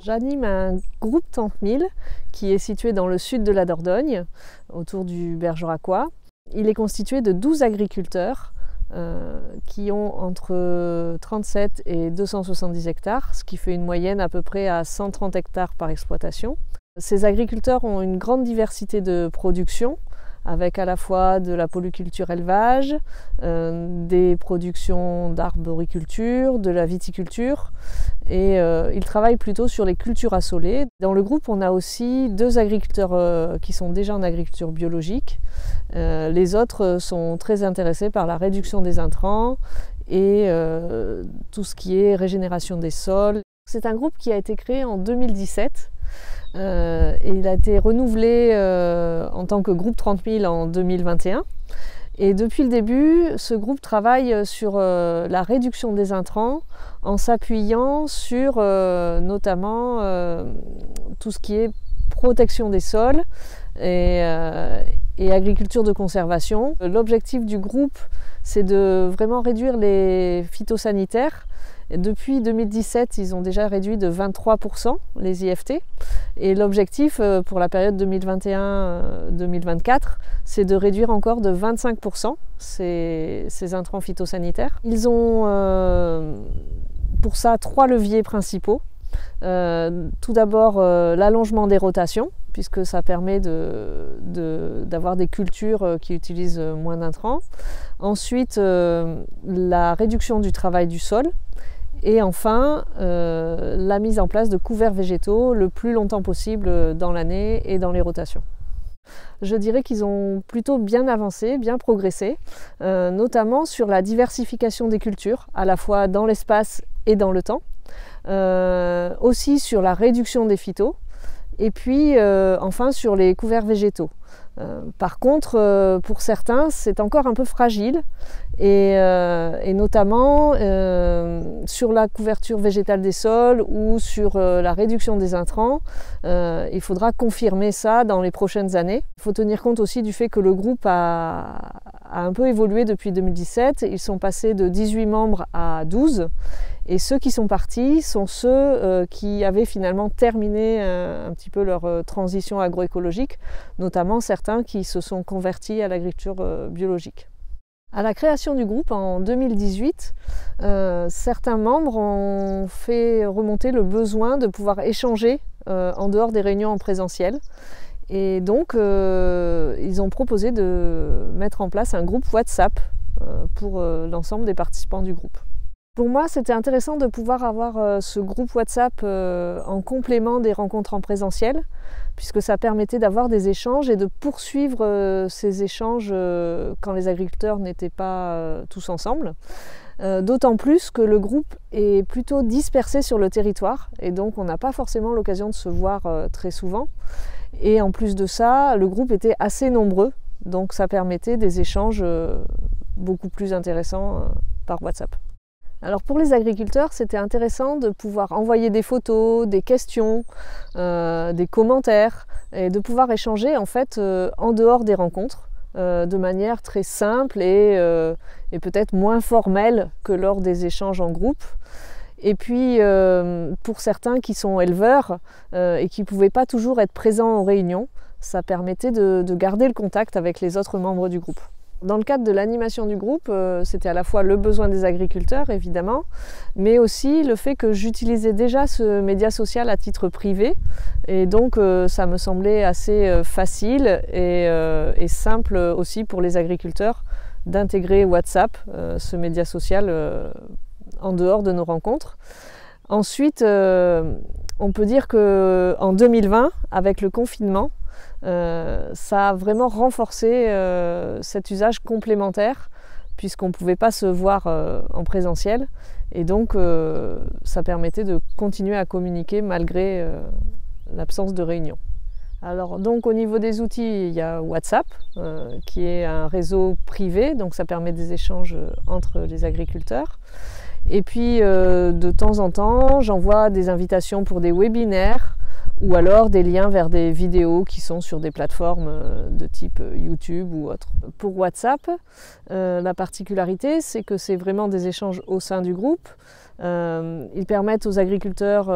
J'anime un groupe Tente 1000 qui est situé dans le sud de la Dordogne, autour du Bergeracois. Il est constitué de 12 agriculteurs qui ont entre 37 et 270 hectares, ce qui fait une moyenne à peu près à 130 hectares par exploitation. Ces agriculteurs ont une grande diversité de production, avec à la fois de la polyculture élevage, des productions d'arboriculture, de la viticulture, et ils travaillent plutôt sur les cultures assolées. Dans le groupe, on a aussi 2 agriculteurs qui sont déjà en agriculture biologique. Les autres sont très intéressés par la réduction des intrants et tout ce qui est régénération des sols. C'est un groupe qui a été créé en 2017. Et il a été renouvelé en tant que groupe 30 000 en 2021. Et depuis le début, ce groupe travaille sur la réduction des intrants en s'appuyant sur notamment tout ce qui est protection des sols et agriculture de conservation. L'objectif du groupe, c'est de vraiment réduire les phytosanitaires. Et depuis 2017, ils ont déjà réduit de 23% les IFT. Et l'objectif pour la période 2021-2024, c'est de réduire encore de 25% ces intrants phytosanitaires. Ils ont pour ça 3 leviers principaux. Tout d'abord l'allongement des rotations, puisque ça permet d'avoir des cultures qui utilisent moins d'intrants. Ensuite, la réduction du travail du sol. Et enfin, la mise en place de couverts végétaux le plus longtemps possible dans l'année et dans les rotations. Je dirais qu'ils ont plutôt bien avancé, bien progressé, notamment sur la diversification des cultures, à la fois dans l'espace et dans le temps, aussi sur la réduction des phytos, et puis enfin sur les couverts végétaux. Par contre, pour certains, c'est encore un peu fragile et notamment sur la couverture végétale des sols ou sur la réduction des intrants. Il faudra confirmer ça dans les prochaines années. Il faut tenir compte aussi du fait que le groupe a un peu évolué depuis 2017. Ils sont passés de 18 membres à 12. Et ceux qui sont partis sont ceux qui avaient finalement terminé un petit peu leur transition agroécologique, notamment certains qui se sont convertis à l'agriculture biologique. À la création du groupe en 2018, certains membres ont fait remonter le besoin de pouvoir échanger en dehors des réunions en présentiel. Et donc, ils ont proposé de mettre en place un groupe WhatsApp pour l'ensemble des participants du groupe. Pour moi, c'était intéressant de pouvoir avoir ce groupe WhatsApp en complément des rencontres en présentiel, puisque ça permettait d'avoir des échanges et de poursuivre ces échanges quand les agriculteurs n'étaient pas tous ensemble. D'autant plus que le groupe est plutôt dispersé sur le territoire et donc on n'a pas forcément l'occasion de se voir très souvent. Et en plus de ça, le groupe était assez nombreux, donc ça permettait des échanges beaucoup plus intéressants par WhatsApp. Alors pour les agriculteurs, c'était intéressant de pouvoir envoyer des photos, des questions, des commentaires et de pouvoir échanger en fait en dehors des rencontres de manière très simple et peut-être moins formelle que lors des échanges en groupe. Et puis pour certains qui sont éleveurs et qui ne pouvaient pas toujours être présents aux réunions, ça permettait de garder le contact avec les autres membres du groupe. Dans le cadre de l'animation du groupe, c'était à la fois le besoin des agriculteurs, évidemment, mais aussi le fait que j'utilisais déjà ce média social à titre privé. Et donc, ça me semblait assez facile et simple aussi pour les agriculteurs d'intégrer WhatsApp, ce média social, en dehors de nos rencontres. Ensuite, on peut dire qu'en 2020, avec le confinement, ça a vraiment renforcé cet usage complémentaire puisqu'on ne pouvait pas se voir en présentiel et donc ça permettait de continuer à communiquer malgré l'absence de réunion. Alors donc au niveau des outils, il y a WhatsApp qui est un réseau privé, donc ça permet des échanges entre les agriculteurs. Et puis de temps en temps, j'envoie des invitations pour des webinaires ou alors des liens vers des vidéos qui sont sur des plateformes de type YouTube ou autre. Pour WhatsApp, la particularité, c'est que c'est vraiment des échanges au sein du groupe. Ils permettent aux agriculteurs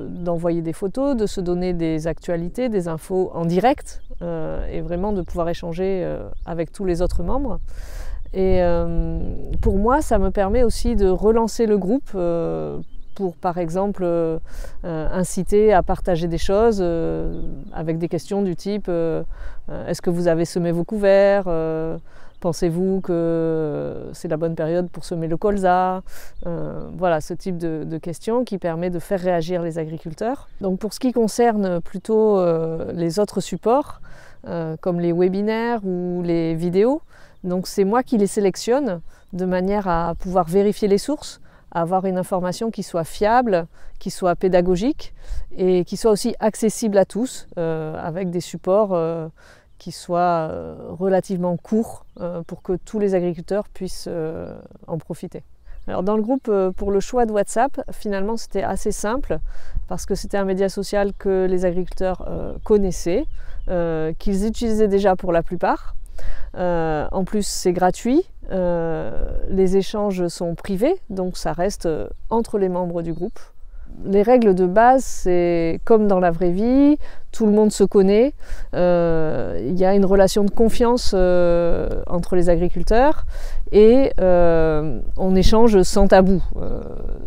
d'envoyer des photos, de se donner des actualités, des infos en direct et vraiment de pouvoir échanger avec tous les autres membres. Et pour moi, ça me permet aussi de relancer le groupe pour, par exemple, inciter à partager des choses avec des questions du type est-ce que vous avez semé vos couverts ? Pensez-vous que c'est la bonne période pour semer le colza? Voilà, ce type de questions qui permet de faire réagir les agriculteurs. Donc pour ce qui concerne plutôt les autres supports, comme les webinaires ou les vidéos, donc c'est moi qui les sélectionne de manière à pouvoir vérifier les sources, à avoir une information qui soit fiable, qui soit pédagogique et qui soit aussi accessible à tous, avec des supports qui soient relativement courts pour que tous les agriculteurs puissent en profiter. Alors dans le groupe, pour le choix de WhatsApp, finalement c'était assez simple parce que c'était un média social que les agriculteurs connaissaient, qu'ils utilisaient déjà pour la plupart. En plus c'est gratuit, les échanges sont privés, donc ça reste entre les membres du groupe. Les règles de base, c'est comme dans la vraie vie, tout le monde se connaît, il y a une relation de confiance entre les agriculteurs et on échange sans tabou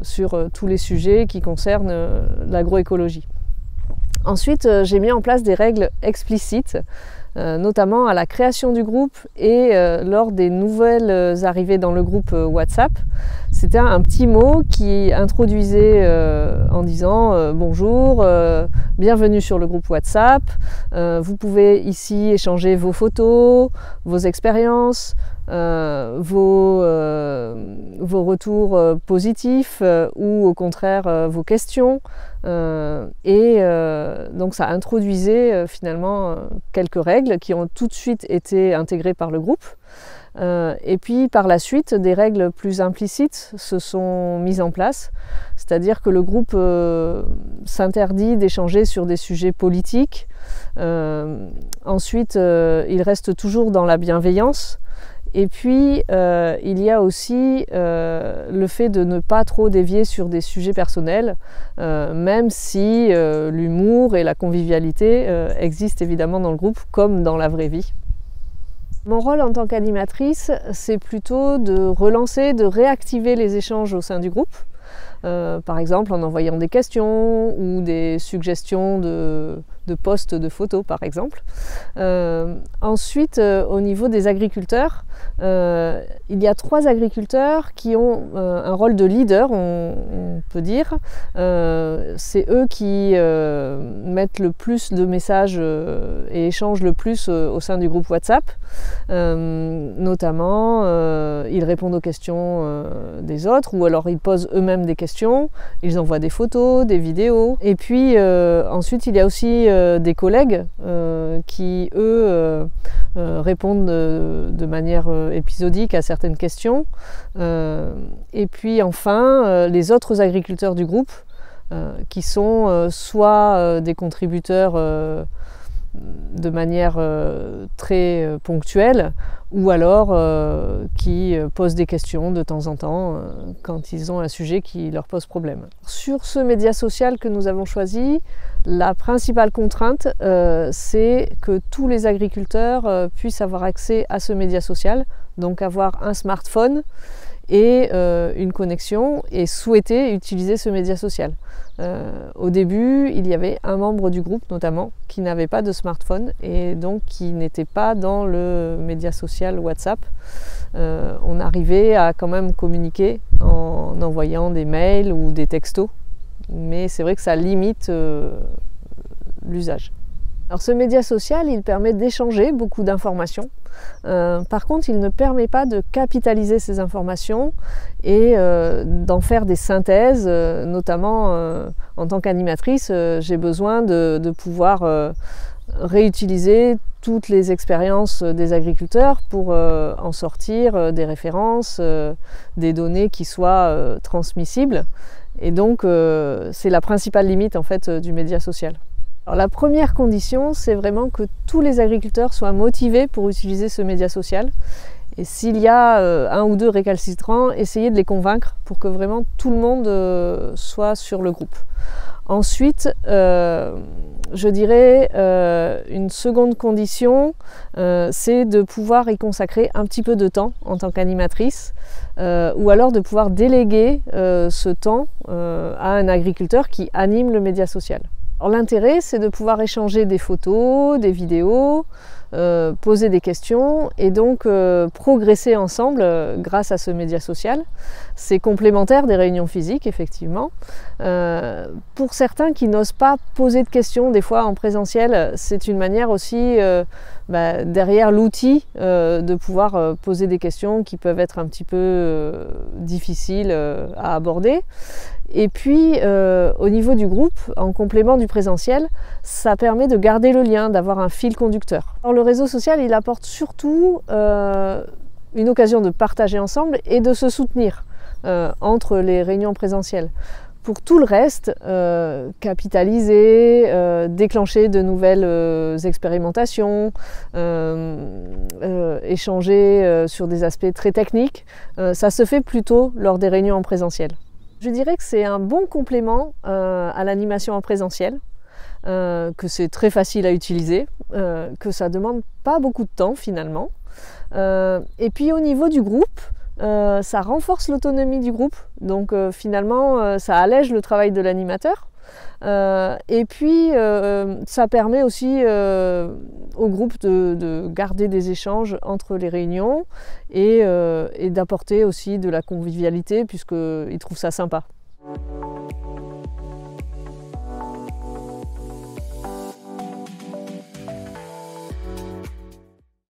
sur tous les sujets qui concernent l'agroécologie. Ensuite, j'ai mis en place des règles explicites, notamment à la création du groupe et lors des nouvelles arrivées dans le groupe WhatsApp. C'était un petit mot qui introduisait en disant bonjour, bienvenue sur le groupe WhatsApp, vous pouvez ici échanger vos photos, vos expériences, vos retours positifs ou au contraire vos questions. Donc ça introduisait finalement quelques règles qui ont tout de suite été intégrées par le groupe. Et puis par la suite, des règles plus implicites se sont mises en place, c'est-à-dire que le groupe s'interdit d'échanger sur des sujets politiques. Ensuite, il reste toujours dans la bienveillance. Et puis, il y a aussi le fait de ne pas trop dévier sur des sujets personnels, même si l'humour et la convivialité existent évidemment dans le groupe, comme dans la vraie vie. Mon rôle en tant qu'animatrice, c'est plutôt de relancer, de réactiver les échanges au sein du groupe. Par exemple en envoyant des questions ou des suggestions de posts de photos par exemple. Ensuite, au niveau des agriculteurs, il y a 3 agriculteurs qui ont un rôle de leader, on peut dire. C'est eux qui mettent le plus de messages et échangent le plus au sein du groupe WhatsApp. Notamment, ils répondent aux questions des autres ou alors ils posent eux-mêmes des questions, ils envoient des photos, des vidéos. Et puis ensuite, il y a aussi des collègues qui, eux, répondent de manière épisodique à certaines questions. Et puis enfin, les autres agriculteurs du groupe qui sont soit des contributeurs de manière très ponctuelle ou alors qui posent des questions de temps en temps quand ils ont un sujet qui leur pose problème. Sur ce média social que nous avons choisi, la principale contrainte c'est que tous les agriculteurs puissent avoir accès à ce média social, donc avoir un smartphone et une connexion et souhaiter utiliser ce média social. Au début, il y avait un membre du groupe notamment qui n'avait pas de smartphone et donc qui n'était pas dans le média social WhatsApp. On arrivait à quand même communiquer en envoyant des mails ou des textos, mais c'est vrai que ça limite l'usage. Alors ce média social, il permet d'échanger beaucoup d'informations. Par contre, il ne permet pas de capitaliser ces informations et d'en faire des synthèses, notamment en tant qu'animatrice, j'ai besoin de pouvoir réutiliser toutes les expériences des agriculteurs pour en sortir des références, des données qui soient transmissibles. Et donc, c'est la principale limite en fait du média social. Alors, la première condition, c'est vraiment que tous les agriculteurs soient motivés pour utiliser ce média social. Et s'il y a un ou deux récalcitrants, essayez de les convaincre pour que vraiment tout le monde soit sur le groupe. Ensuite, je dirais une seconde condition, c'est de pouvoir y consacrer un petit peu de temps en tant qu'animatrice, ou alors de pouvoir déléguer ce temps à un agriculteur qui anime le média social. L'intérêt, c'est de pouvoir échanger des photos, des vidéos, poser des questions et donc progresser ensemble grâce à ce média social. C'est complémentaire des réunions physiques, effectivement. Pour certains qui n'osent pas poser de questions, des fois en présentiel, c'est une manière aussi, derrière l'outil, de pouvoir poser des questions qui peuvent être un petit peu difficiles à aborder. Et puis, au niveau du groupe, en complément du présentiel, ça permet de garder le lien, d'avoir un fil conducteur. Alors, le réseau social, il apporte surtout une occasion de partager ensemble et de se soutenir entre les réunions présentielles. Pour tout le reste, capitaliser, déclencher de nouvelles expérimentations, échanger sur des aspects très techniques, ça se fait plutôt lors des réunions en présentiel. Je dirais que c'est un bon complément à l'animation en présentiel, que c'est très facile à utiliser, que ça ne demande pas beaucoup de temps finalement. Et puis au niveau du groupe, ça renforce l'autonomie du groupe, donc finalement ça allège le travail de l'animateur. Et puis ça permet aussi au groupe de garder des échanges entre les réunions et d'apporter aussi de la convivialité puisqu'ils trouvent ça sympa.